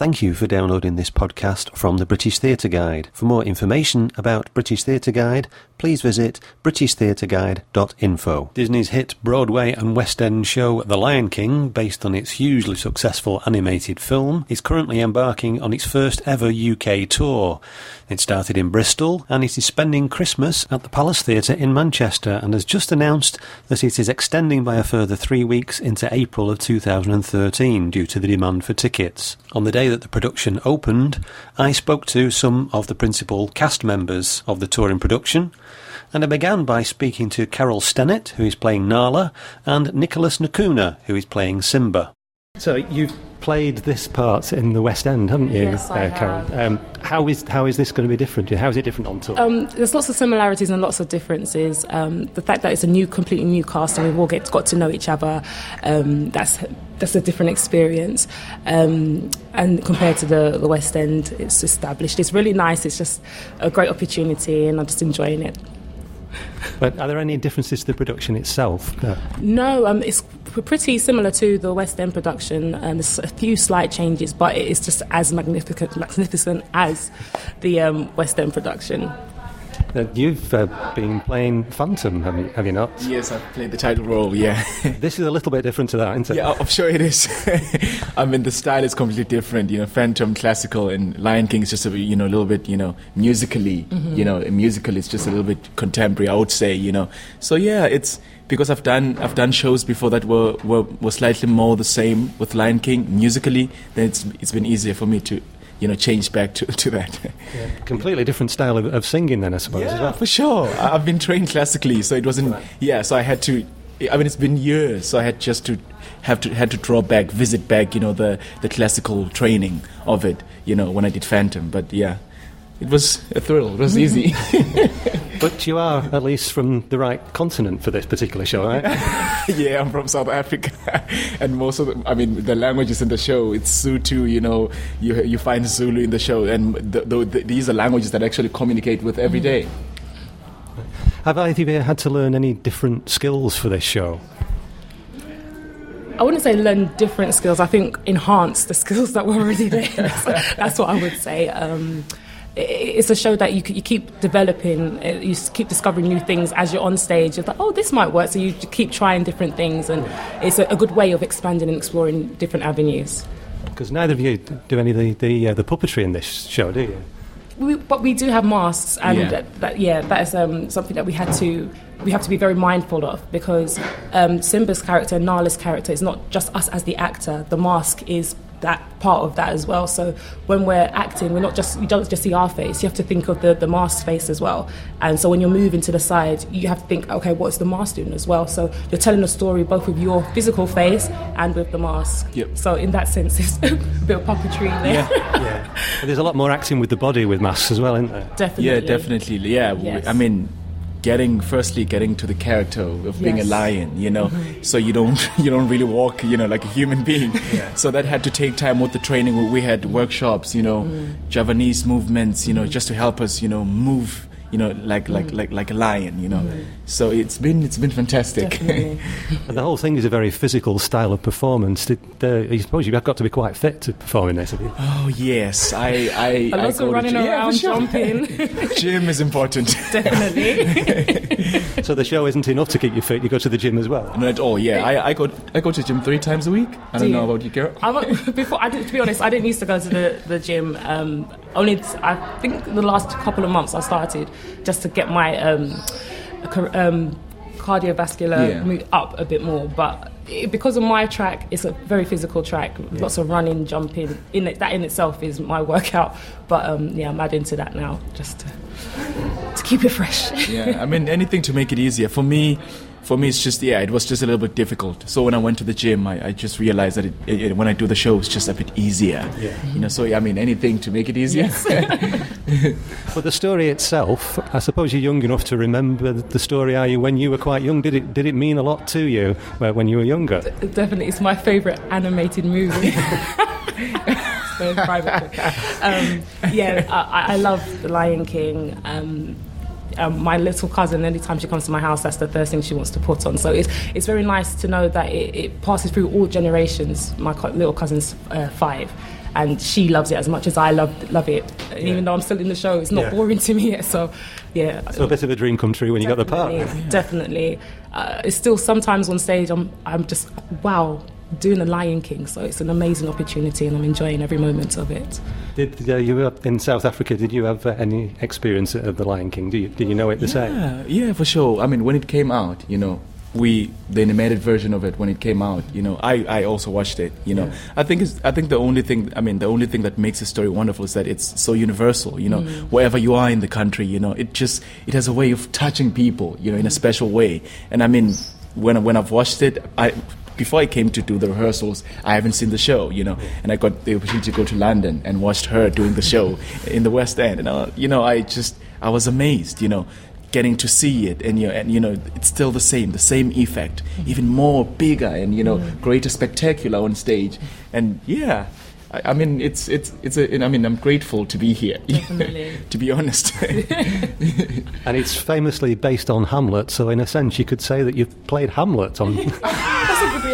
Thank you for downloading this podcast from the British Theatre Guide. For more information about British Theatre Guide, please visit britishtheatreguide.info. Disney's hit Broadway and West End show The Lion King, based on its hugely successful animated film, is currently embarking on its first ever UK tour. It started in Bristol and it is spending Christmas at the Palace Theatre in Manchester and has just announced that it is extending by a further 3 weeks into April of 2013 due to the demand for tickets. On the day that the production opened, I spoke to some of the principal cast members of the touring production, and I began by speaking to Carole Stennett, who is playing Nala, and Nicholas Nkuna, who is playing Simba. So you've played this part in the West End, haven't you, yes, I Carole? have. How is this going to be different? How is it different on tour? There's lots of similarities and lots of differences. The fact that it's a completely new cast and we've all got to know each other, that's a different experience. And compared to the West End, it's established. It's really nice. It's just a great opportunity, and I'm just enjoying it. But are there any differences to the production itself? No, it's pretty similar to the West End production. There's a few slight changes, but it's just as magnificent as the West End production. You've been playing Phantom, have you not? Yes, I've played the title role, yeah. This is a little bit different to that, isn't it? Yeah, I'm sure it is. I mean, the style is completely different. Phantom, classical, and Lion King is just a little bit, musically. Mm-hmm. Musically, it's just a little bit contemporary, I would say. So yeah, it's because I've done shows before that were slightly more the same with Lion King musically. Then it's been easier for me to change back to that. Yeah. Completely different style of singing then, I suppose. Yeah, as well. For sure. I've been trained classically, so it wasn't. Right. Yeah, so I had to. I mean, it's been years, so I had just to had to visit back, the classical training of it, when I did Phantom. But yeah, it was a thrill. It was easy. But you are at least from the right continent for this particular show, right? Yeah, I'm from South Africa, and most of the languages in the show, it's Sotho. You find Zulu in the show, and these are languages that I actually communicate with every day. Have either of you had to learn any different skills for this show? I wouldn't say learn different skills. I think enhance the skills that were already there. That's what I would say. It's a show that you keep developing, you keep discovering new things as you're on stage. You're like, oh, this might work, so you keep trying different things, and it's a good way of expanding and exploring different avenues. Because neither of you do any of the puppetry in this show, do you? But we do have masks, and that is something that we have to be very mindful of, because Simba's character, Nala's character, is not just us as the actor. The mask is that part of that as well. So when we're acting, you don't just see our face. You have to think of the mask's face as well. And so when you're moving to the side, you have to think, okay, what's the mask doing as well? So you're telling a story both with your physical face and with the mask. Yep. So in that sense, it's a bit of puppetry there. Yeah. But there's a lot more acting with the body with masks as well, isn't there? Definitely. Yeah, definitely. Yeah. Yes. I mean, getting to the character of being a lion, mm-hmm. So you don't really walk, like a human being. Yeah. So that had to take time with the training. We had workshops, Javanese movements, just to help us, move, like a lion, Mm-hmm. So it's been fantastic. And the whole thing is a very physical style of performance. I suppose you've got to be quite fit to perform in this, have you? Oh yes, I lots of running around, jumping. Gym is important. Definitely. So the show isn't enough to keep you fit. You go to the gym as well. Not at all. Yeah, I go to the gym 3 times a week. I don't know about you, Carole. To be honest, I didn't used to go to the gym. Only I think the last couple of months I started just to get my cardiovascular up a bit more, but because of my track, it's a very physical track, lots of running, jumping. That in itself is my workout, but I'm adding to that now just to keep it fresh. Yeah, I mean, anything to make it easier. For me, it's just, it was just a little bit difficult. So when I went to the gym, I just realized that when I do the show, it's just a bit easier. Yeah. So I mean, anything to make it easier. Yes. But the story itself, I suppose you're young enough to remember the story. Are you? When you were quite young, did it mean a lot to you when you were younger? Definitely, it's my favourite animated movie. Very private. I love The Lion King. My little cousin, anytime she comes to my house, that's the first thing she wants to put on. So it's very nice to know that it passes through all generations. My little cousin's 5, and she loves it as much as I love it. And even though I'm still in the show, it's not boring to me yet. So, yeah. So a bit of a dream come true when you got the part. Definitely. It's still sometimes on stage, I'm just, wow, doing The Lion King. So it's an amazing opportunity, and I'm enjoying every moment of it. Did you were in South Africa? Did you have any experience of The Lion King? Did you know it the same? Yeah, for sure. I mean, when it came out, the animated version of it, when it came out, I also watched it. I think the only thing that makes the story wonderful is that it's so universal. Wherever you are in the country, it has a way of touching people, in a special way. And I mean, when I've watched it, before I came to do the rehearsals, I haven't seen the show, and I got the opportunity to go to London and watched her doing the show in the West End, and I was amazed, getting to see it, and it's still the same effect, even more bigger and greater spectacular on stage, and I mean, I'm grateful to be here. To be honest. And it's famously based on Hamlet, so in a sense, you could say that you've played Hamlet on. That's a good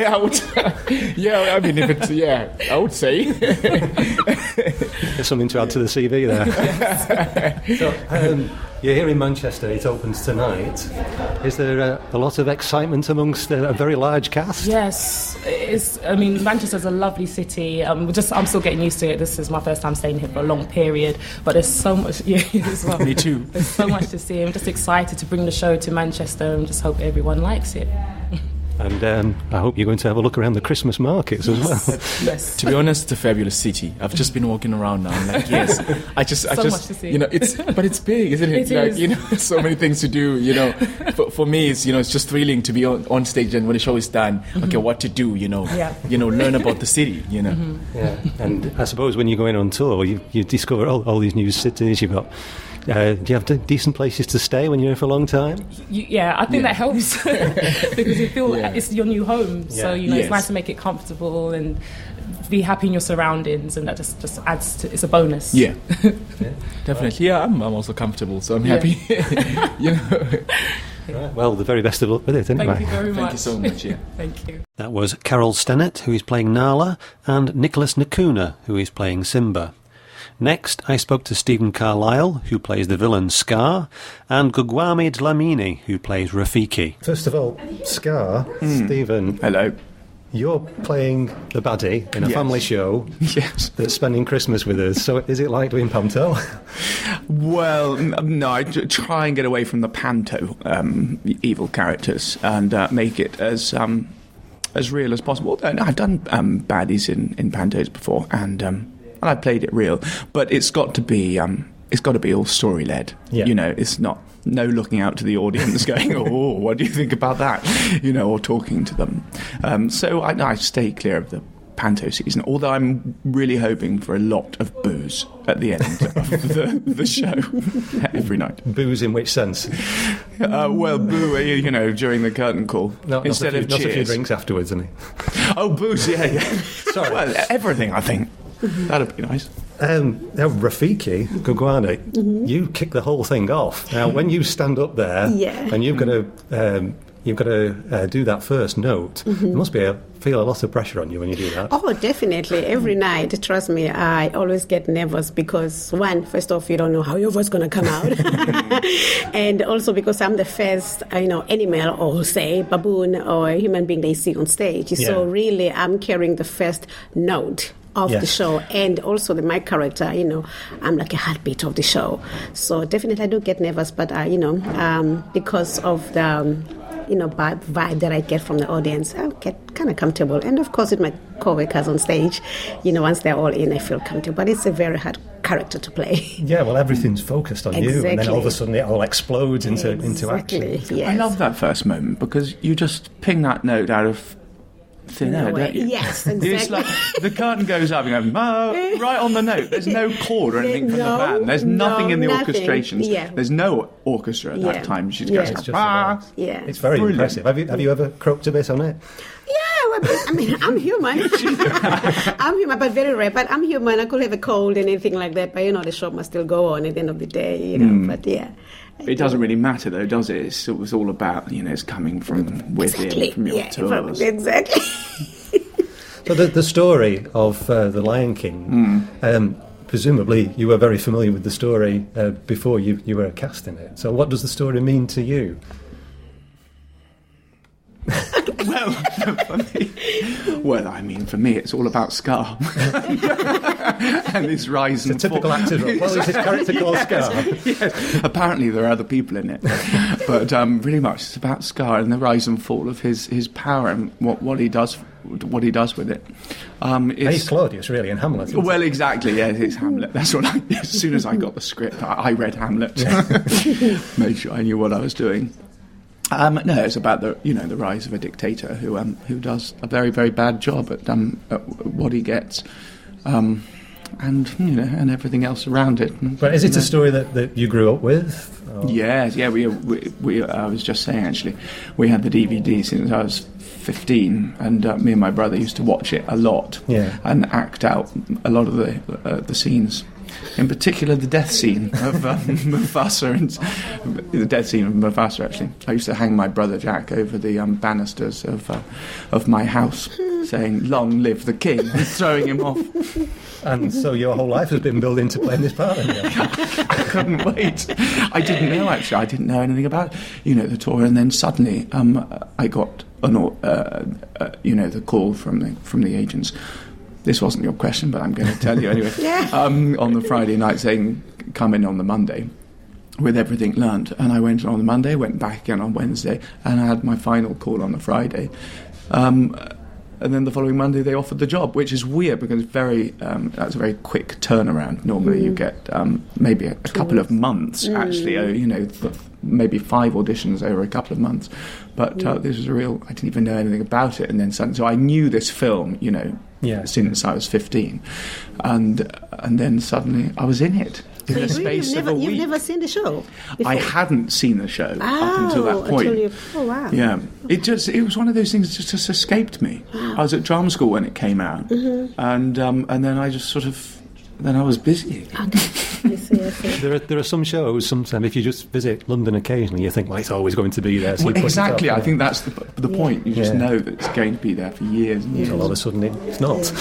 I would. I mean, I would say. There's something to add to the CV there. So, you're here in Manchester. It opens tonight. Is there a lot of excitement amongst a very large cast? Yes, Manchester's a lovely city. I'm still getting used to it. This is my first time staying here for a long period, but there's so much. As well. Me too. There's so much to see. I'm just excited to bring the show to Manchester, and just hope everyone likes it. And I hope you're going to have a look around the Christmas markets as well. Yes. To be honest, it's a fabulous city. I've just been walking around now. I'm like, yes. Much to see. But it's big, isn't it? Is. So many things to do. For me, it's just thrilling to be on stage, and when the show is done, okay, what to do? Learn about the city. Mm-hmm. Yeah. And I suppose when you're going on tour, you discover all these new cities. You've got. Do you have decent places to stay when you're here for a long time? I think that helps because you feel it's your new home. So it's nice to make it comfortable and be happy in your surroundings, and that just adds to. It's a bonus. Yeah, definitely. Yeah, I'm also comfortable, so I'm happy. Right. Well, the very best of luck with it, anyway. Thank you very much. Thank you so much. Yeah. Thank you. That was Carole Stennett, who is playing Nala, and Nicholas Nkuna, who is playing Simba. Next, I spoke to Stephen Carlile, who plays the villain Scar, and Gugwama Dlamini, who plays Rafiki. First of all, Scar, Stephen. Hello. You're playing the baddie in a family show that's spending Christmas with us. So is it like doing panto? Well, no, I try and get away from the panto evil characters and make it as real as possible. I've done baddies in pantos before, and I played it real, but it's got to be all story led. Yeah. It's not no looking out to the audience going, "Oh, what do you think about that?" Or talking to them. So I stay clear of the panto season. Although I'm really hoping for a lot of booze at the end of the show every night. Booze in which sense? Well, boo, during the curtain call instead of cheers. Not a few drinks afterwards, isn't he? Oh, booze, yeah. Sorry. Well, everything, I think. That'd be nice. Now, Rafiki, Gugwama, you kick the whole thing off. Now, when you stand up there and you've got to do that first note, there must feel a lot of pressure on you when you do that. Oh, definitely. Every night, trust me, I always get nervous because, first off, you don't know how your voice is going to come out. And also because I'm the first, animal or, say, baboon or human being they see on stage. Yeah. So really, I'm carrying the first note of the show, and also my character, I'm like a heartbeat of the show. So definitely I do get nervous, but because of the vibe that I get from the audience, I get kind of comfortable. And of course with my co-workers on stage, once they're all in, I feel comfortable. But it's a very hard character to play. Yeah, well, everything's focused on you, and then all of a sudden it all explodes into action. Yes. I love that first moment because you just ping that note out of thin air, don't you? Yes, exactly. It's like the curtain goes up and goes, right on the note. There's no chord or anything from the band. There's nothing in the orchestrations. Yeah. There's no orchestra at that time. She's going, It's very impressive. Have you ever croaked a bit on it? Yeah, I'm human. I'm human, but very rare. But I'm human. I could have a cold and anything like that. But, the show must still go on at the end of the day, But, yeah. It doesn't really matter, though, does it? It was all about, it's coming from within, from your tours. Exactly. So the story of The Lion King, presumably you were very familiar with the story before you were cast in it. So what does the story mean to you? For me, it's all about Scar and his rise and fall. It's a typical actor role. Well, is his character called Scar? Yes. Apparently, there are other people in it, but pretty much it's about Scar and the rise and fall of his power and what he does with it. He's Claudius, really, in Hamlet. Well, exactly. Yeah, it's Hamlet. That's what. As soon as I got the script, I read Hamlet. Made sure I knew what I was doing. No, it's about the rise of a dictator who does a very, very bad job at what he gets, and everything else around it. But is it a story that you grew up with? Or? Yes, yeah. We I was just saying actually, we had the DVD since I was 15, and me and my brother used to watch it a lot, and act out a lot of the scenes. In particular, the death scene of Mufasa, and the death scene of Mufasa. Actually, I used to hang my brother Jack over the banisters of my house, saying "Long live the king," and throwing him off. And so your whole life has been built into playing this part. I couldn't wait. I didn't know actually. I didn't know anything about the tour, and then suddenly I got the call from the agents. This wasn't your question, but I'm going to tell you anyway. On the Friday night, saying come in on the Monday with everything learned, and I went on the Monday, went back again on Wednesday, and I had my final call on the Friday. And then the following Monday, they offered the job, which is weird because that's a very quick turnaround. Normally, you get maybe a couple of months. Actually, maybe 5 auditions over a couple of months. But this was I didn't even know anything about it, and then suddenly, so I knew this film, since I was 15, and then suddenly I was in it. In the space of a week. You've never seen the show before? I hadn't seen the show up until that point. Wow. Yeah. It was one of those things that just escaped me. Wow. I was at drama school when it came out, and then I just then I was busy. I see. There are some shows, sometimes if you just visit London occasionally, you think, well, it's always going to be there. So well, exactly. I think that's the point. You just know that it's going to be there for years and years. All of a sudden it's not.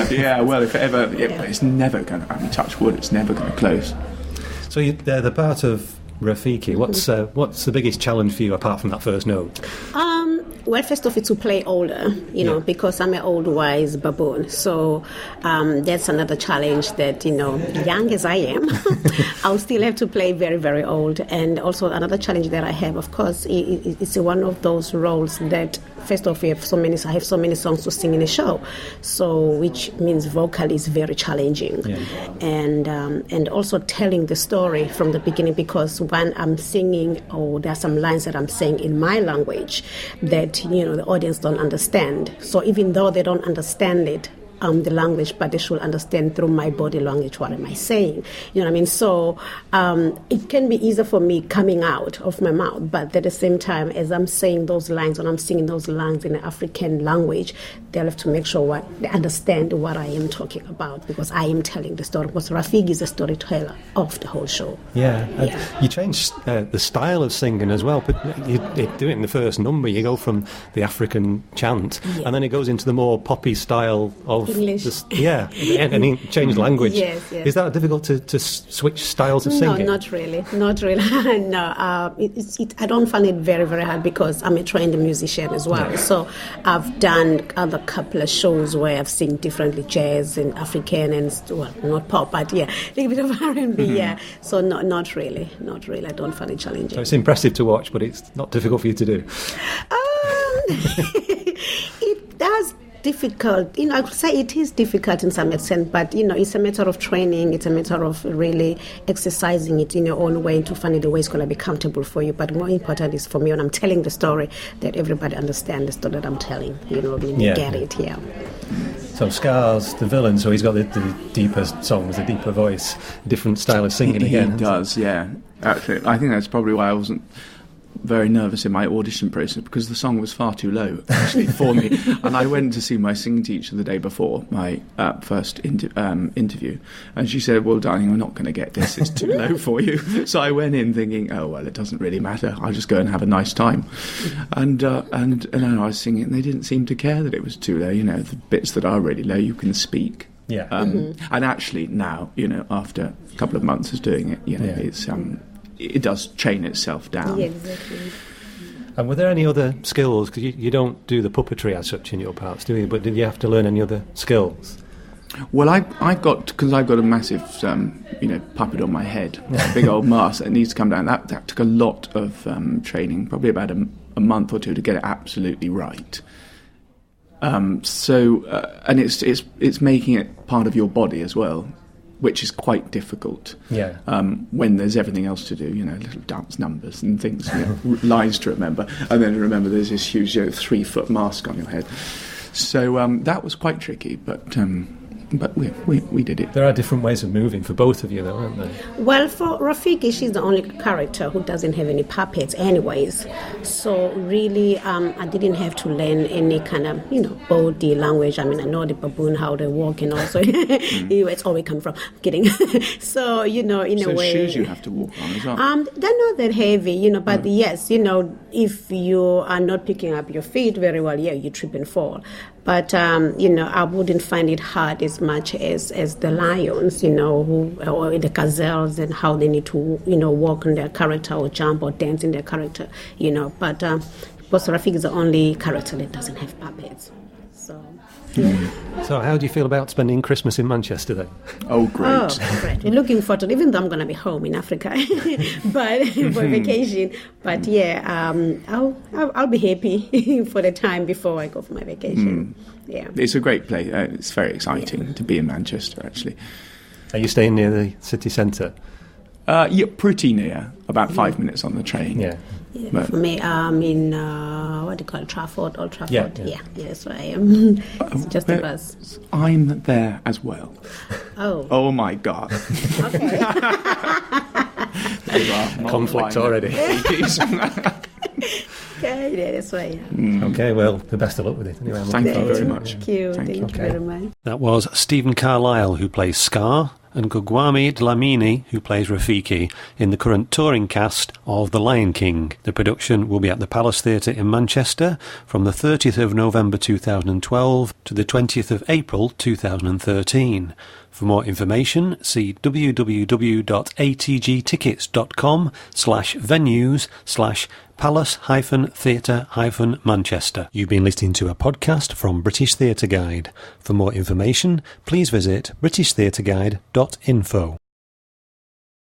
Yeah, well, if ever, it's never going to, touch wood, it's never going to close. So the part of Rafiki, what's the biggest challenge for you apart from that first note? Well, first off, it's to play older, because I'm an old, wise baboon. So that's another challenge that, young as I am, I'll still have to play very, very old. And also another challenge that I have, of course, it's one of those roles that, first off, I have so many songs to sing in a show, so which means vocally is very challenging. Yeah. And also telling the story from the beginning, because when I'm singing, there are some lines that I'm saying in my language that the audience don't understand. So even though they don't understand it, the language, but they should understand through my body language what am I saying. You know what I mean? So it can be easier for me coming out of my mouth, but at the same time, as I'm saying those lines, when I'm singing those lines in the African language, they'll have to make sure they understand what I am talking about, because I am telling the story. Because Rafiki is a storyteller of the whole show. Yeah. You changed the style of singing as well, but you do it in the first number. You go from the African chant, and then it goes into the more poppy style of English. And he changed language. Yes. Is that difficult to switch styles of singing? No, not really. No, I don't find it very, very hard because I'm a trained musician as well. Yeah. So I've done other couple of shows where I've sing differently, jazz and African and, well, not pop, but a little bit of R&B, So not really. I don't find it challenging. So it's impressive to watch, but it's not difficult for you to do? It does difficult. I could say it is difficult in some extent, but it's a matter of training. It's a matter of really exercising it in your own way to find the way it's going to be comfortable for you. But more important is for me when I'm telling the story that everybody understands the story that I'm telling. Get it. Yeah. So Scar's the villain, so he's got the deeper songs, the deeper voice, different style of singing again. He does, yeah. Actually, I think that's probably why I wasn't very nervous in my audition process because the song was far too low, actually, for me. And I went to see my singing teacher the day before my first interview, and she said, well, darling, we're not going to get this. It's too low for you. So I went in thinking, oh, well, it doesn't really matter. I'll just go and have a nice time. And then I was singing, and they didn't seem to care that it was too low. You know, the bits that are really low, you can speak. Yeah. And actually now, you know, after a couple of months of doing it, you know, it's it does chain itself down. Yeah, exactly. And were there any other skills? Because you don't do the puppetry as such in your parts, do you? But did you have to learn any other skills? Well, I've got a massive, puppet on my head, a big old mask that needs to come down. That took a lot of training, probably about a month or two to get it absolutely right. And it's making it part of your body as well, which is quite difficult. Yeah. When there's everything else to do, you know, little dance numbers and things, you know, lines to remember, and then remember there's this huge 3-foot mask on your head. So that was quite tricky, but we did it. There are different ways of moving for both of you, though, aren't there? Well, for Rafiki, she's the only character who doesn't have any puppets anyways. So really, I didn't have to learn any kind of, body language. I mean, I know the baboon, how they walk, and also it's all we come from. I'm kidding. So, in a way... shoes you have to walk on as well? They're not that heavy, but yes, if you are not picking up your feet very well, you trip and fall. But, I wouldn't find it hard as much as the lions, or the gazelles, and how they need to, walk on their character or jump or dance in their character, But because Rafiki is the only character that doesn't have puppets. So, yeah. So how do you feel about spending Christmas in Manchester then? Oh, great. Oh, great. We're looking forward to it, even though I'm going to be home in Africa but for vacation. But I'll be happy for the time before I go for my vacation. Yeah. It's a great place. It's very exciting to be in Manchester, actually. Are you staying near the city centre? Pretty near. About 5 minutes on the train. Yeah, for me, I'm in, what do you call it, Old Trafford. Yeah, that's where I am. It's just a bus. I'm there as well. Oh my God. Okay. Conflict already. Yeah, that's why. Yeah. Okay, well, the best of luck with it. Anyway, Thank you very much. Thank you very much. That was Stephen Carlile, who plays Scar, and Gugwama Dlamini, who plays Rafiki, in the current touring cast of The Lion King. The production will be at the Palace Theatre in Manchester from the 30th of November 2012 to the 20th of April 2013. For more information, see www.atgtickets.com/venues/Palace-Theatre-Manchester. You've been listening to a podcast from British Theatre Guide. For more information, please visit britishtheatreguide.info.